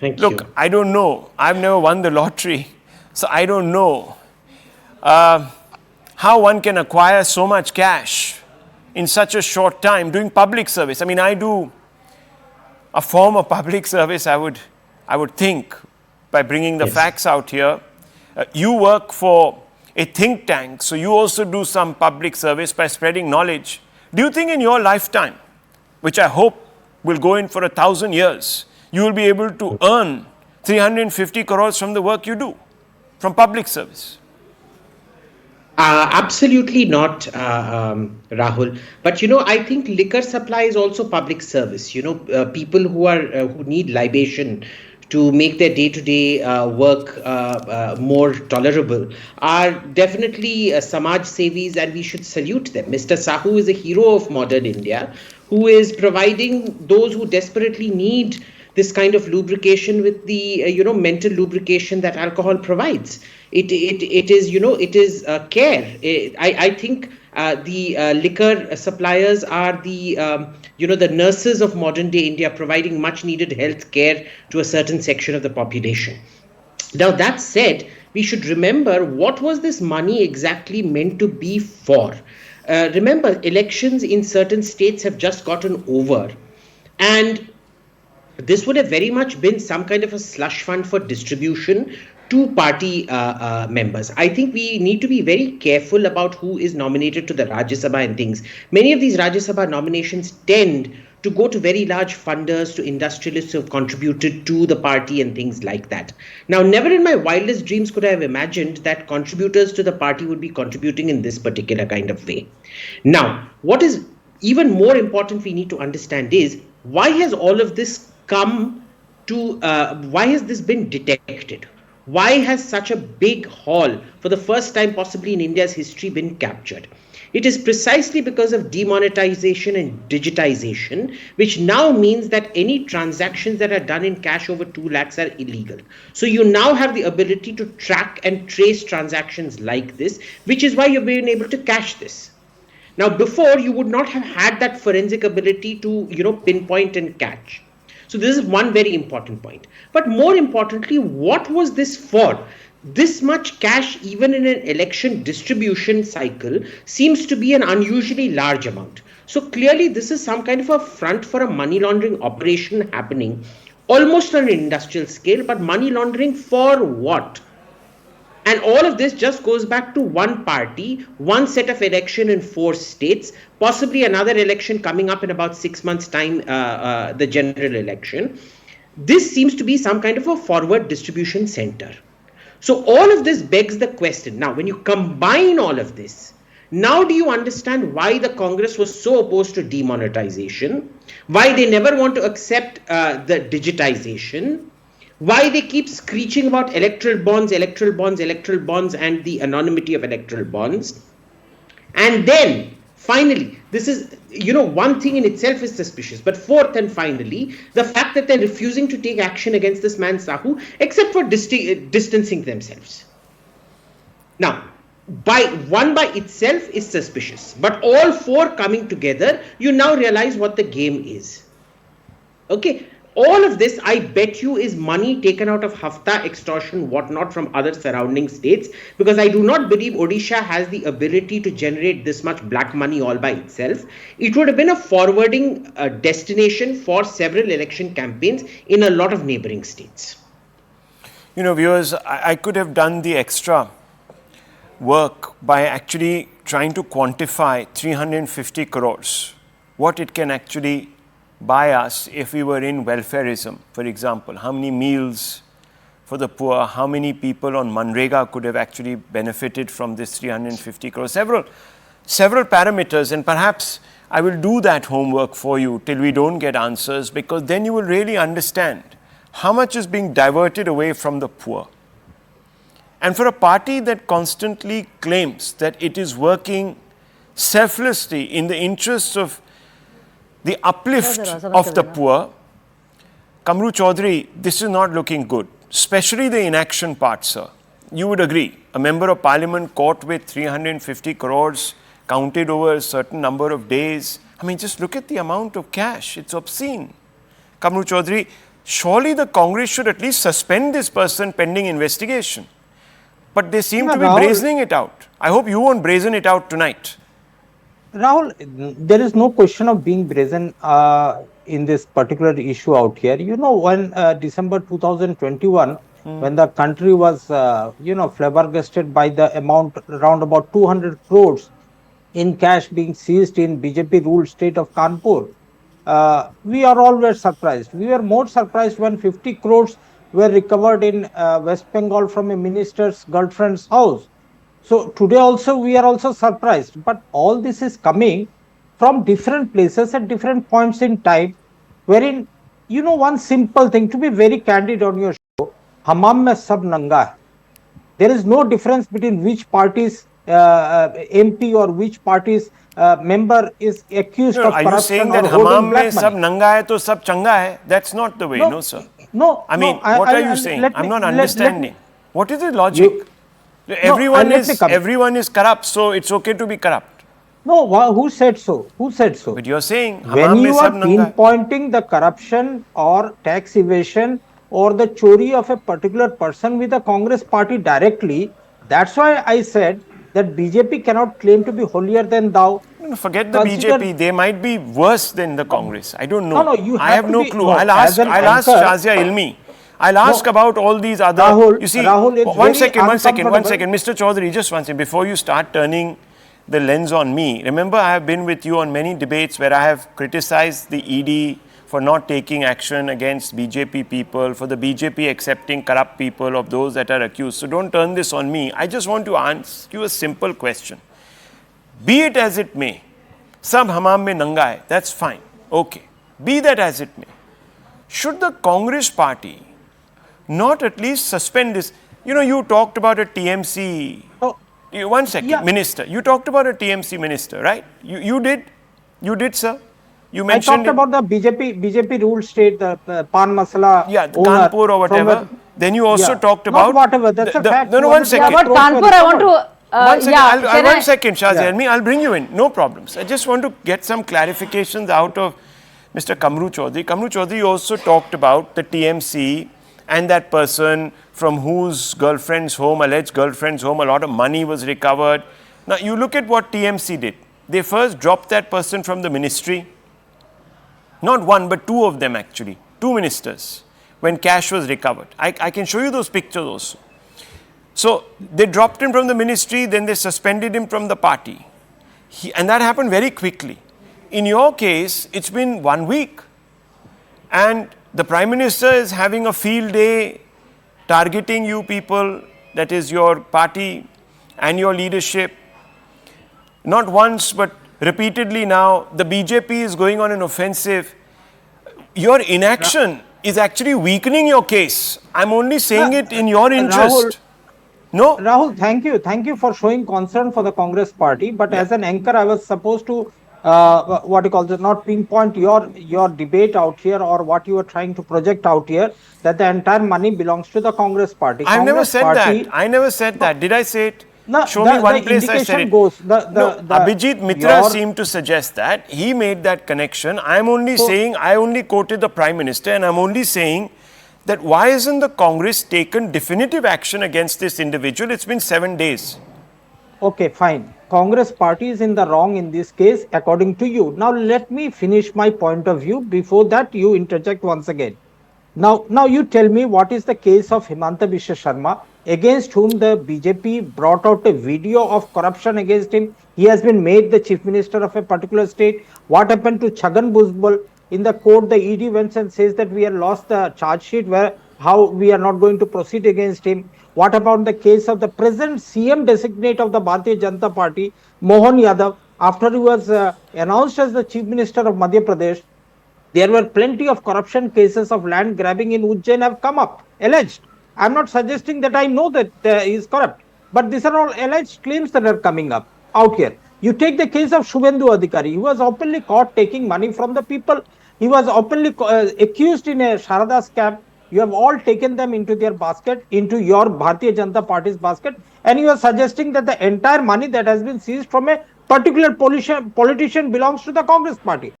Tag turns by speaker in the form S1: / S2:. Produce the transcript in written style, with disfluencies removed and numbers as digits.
S1: Thank you.
S2: Look, I don't know. I've never won the lottery, so I don't know how one can acquire so much cash in such a short time doing public service. I mean, I do a form of public service, I would think, by bringing the facts out here. You work for a think tank, so you also do some public service by spreading knowledge. Do you think in your lifetime, which I hope will go in for 1,000 years, you will be able to earn 350 crores from the work you do, from public service?
S1: Absolutely not, Rahul. But I think liquor supply is also public service. People who need libation to make their day-to-day work more tolerable are definitely Samaj Sevis, and we should salute them. Mr. Sahu is a hero of modern India, who is providing those who desperately need this kind of lubrication with the mental lubrication that alcohol provides. It is care. I think the liquor suppliers are the the nurses of modern day India, providing much needed health care to a certain section of the population. Now, that said, we should remember, what was this money exactly meant to be for? Remember, elections in certain states have just gotten over, and this would have very much been some kind of a slush fund for distribution to party members. I think we need to be very careful about who is nominated to the Rajya Sabha and things. Many of these Rajya Sabha nominations tend to go to very large funders, to industrialists who have contributed to the party and things like that. Now, never in my wildest dreams could I have imagined that contributors to the party would be contributing in this particular kind of way. Now, what is even more important we need to understand is, why has all of this come to, why has this been detected? Why has such a big haul, for the first time possibly in India's history, been captured? It is precisely because of demonetization and digitization, which now means that any transactions that are done in cash over 2 lakhs are illegal. So you now have the ability to track and trace transactions like this, which is why you've been able to cash this. Now, before, you would not have had that forensic ability to, pinpoint and catch. So this is one very important point. But more importantly, what was this for? This much cash, even in an election distribution cycle, seems to be an unusually large amount. So clearly, this is some kind of a front for a money laundering operation happening, almost on an industrial scale. But money laundering for what? And all of this just goes back to one party, one set of election in 4 states, possibly another election coming up in about 6 months' time, the general election. This seems to be some kind of a forward distribution center. So all of this begs the question. Now, when you combine all of this, now do you understand why the Congress was so opposed to demonetization, why they never want to accept the digitization, why they keep screeching about electoral bonds, and the anonymity of electoral bonds. And then, finally, this is, one thing in itself is suspicious. But fourth and finally, the fact that they're refusing to take action against this man Sahu, except for distancing themselves. Now, one by itself is suspicious. But all 4 coming together, you now realize what the game is. Okay. All of this, I bet you, is money taken out of hafta, extortion, whatnot from other surrounding states, because I do not believe Odisha has the ability to generate this much black money all by itself. It would have been a forwarding destination for several election campaigns in a lot of neighboring states.
S2: Viewers, I could have done the extra work by actually trying to quantify 350 crores, what it can actually by us if we were in welfareism, for example. How many meals for the poor, how many people on Manrega could have actually benefited from this 350 crores, several parameters, and perhaps I will do that homework for you till we don't get answers, because then you will really understand how much is being diverted away from the poor. And for a party that constantly claims that it is working selflessly in the interests of the uplift of the poor, Kamru Chaudhary, this is not looking good, especially the inaction part, sir. You would agree, a member of parliament caught with 350 crores counted over a certain number of days. I mean, just look at the amount of cash, it's obscene. Kamru Chaudhary, surely the Congress should at least suspend this person pending investigation. But they seem
S3: No,
S2: to be
S3: Rahul,
S2: brazening it out. I hope you won't brazen it out tonight.
S3: Rahul, there is no question of being brazen in this particular issue out here. You know, when December 2021, when the country was, flabbergasted by the amount around about 200 crores in cash being seized in BJP ruled state of Kanpur, we are all were surprised. We were more surprised when 50 crores were recovered in West Bengal from a minister's girlfriend's house. So today also we are also surprised, but all this is coming from different places at different points in time, wherein, one simple thing, to be very candid on your show, Hammam mein sab nanga hai. There is no difference between which party's MP or which party's member is accused
S2: No,
S3: of
S2: are you saying
S3: corruption
S2: that
S3: or holding
S2: hammam
S3: black
S2: mein sab
S3: money.
S2: nanga hai to sab changa hai? That's not the way, no,
S3: No,
S2: sir.
S3: no,
S2: I
S3: no.
S2: mean, what are you saying? I'm not
S3: Let me.
S2: understanding. What is the logic?
S3: You no. Let me come.
S2: Everyone is corrupt, so it's okay to be corrupt.
S3: No, who said so? Who said so?
S2: But you're saying
S3: When
S2: hammam mein
S3: you are
S2: sab nanga hai.
S3: pinpointing the corruption or tax evasion or the chori of a particular person with the Congress party directly, that's why I said that BJP cannot claim to be holier than thou.
S2: No, forget the
S3: Consider
S2: BJP. They might be worse than the
S3: no,
S2: Congress. I don't
S3: no,
S2: know.
S3: no. You
S2: I
S3: have
S2: have
S3: to
S2: no
S3: be
S2: clue.
S3: no as an
S2: I'll ask
S3: anchor.
S2: Shazia Ilmi. I'll ask
S3: No,
S2: about all these other.
S3: Rahul,
S2: You see,
S3: Rahul, it's
S2: one
S3: very
S2: second,
S3: uncomfortable.
S2: Mr. Chaudhary, just one second. Before you start turning the lens on me, remember I have been with you on many debates where I have criticized the ED for not taking action against BJP people, for the BJP accepting corrupt people of those that are accused. So don't turn this on me. I just want to ask you a simple question. Be it as it may, sab hammam mein nanga hai, that's fine. Okay. Be that as it may. Should the Congress party not at least suspend this? You talked about a TMC.
S3: Oh,
S2: One second,
S3: yeah.
S2: minister. You talked about a TMC minister, right? You did? You did, sir? You
S3: I
S2: mentioned
S3: talked
S2: it.
S3: about the BJP ruled state, the Pan Masala
S2: Yeah, the
S3: owner
S2: Kanpur or
S3: from
S2: whatever. Then you also
S3: yeah,
S2: talked
S3: not
S2: about
S3: whatever. That's a fact.
S2: no, one
S3: 200
S4: Yeah,
S2: second.
S4: but
S3: crores were
S4: Kanpur, I want
S3: recovered.
S4: to,
S2: One second,
S4: yeah, can
S2: one
S4: I?
S2: second, Shazia
S3: Yeah.
S2: Almi, I'll bring you in. No problems. I just want to get some clarifications out of Mr. Kamru Chaudhary. Kamru Chaudhary also talked about the TMC and that person from whose girlfriend's home, alleged girlfriend's home, a lot of money was recovered. Now, you look at what TMC did. They first dropped that person from the ministry. Not one, but two of them actually. Two ministers when cash was recovered. I can show you those pictures also. So they dropped him from the ministry, then they suspended him from the party. And that happened very quickly. In your case, it's been 1 week. And the Prime Minister is having a field day targeting you people, that is your party and your leadership. Not once, but repeatedly now, the BJP is going on an offensive. Your inaction is actually weakening your case. I'm only saying it in your
S3: Rahul,
S2: interest. No?
S3: Rahul, thank you. Thank you for showing concern for the Congress party. But
S2: Yeah.
S3: as an anchor, I was supposed to, what you call it, not pinpoint your debate out here or what you are trying to project out here, that the entire money belongs to the Congress party.
S2: I've never
S3: Congress
S2: said
S3: party,
S2: that. I never said that. Did I say it?
S3: No,
S2: Show me one
S3: the
S2: place I said
S3: indication
S2: it.
S3: goes,
S2: No, Abhijit Mitra
S3: your,
S2: seemed to suggest that. He made that connection. I'm only saying, I only quoted the Prime Minister, and I'm only saying that why isn't the Congress taken definitive action against this individual? It's been 7 days.
S3: okay, fine. Congress party is in the wrong in this case, according to you. Now, let me finish my point of view. Before that, you interject once again. Now you tell me what is the case of Himanta Biswa Sharma, against whom the BJP brought out a video of corruption against him. He has been made the chief minister of a particular state. What happened to Chhagan Bhujbal? In the court, the ED went and says that we have lost the charge sheet, where how we are not going to proceed against him. What about the case of the present CM designate of the Bharatiya Janata Party, Mohan Yadav, after he was announced as the chief minister of Madhya Pradesh? There were plenty of corruption cases of land grabbing in Ujjain have come up, alleged. I'm not suggesting that I know that he is corrupt, but these are all alleged claims that are coming up out here. You take the case of Shubhendu Adhikari. He was openly caught taking money from the people. He was openly accused in a Sharada scam. You have all taken them into their basket, into your Bharatiya Janata Party's basket, and you are suggesting that the entire money that has been seized from a particular politician belongs to the Congress party.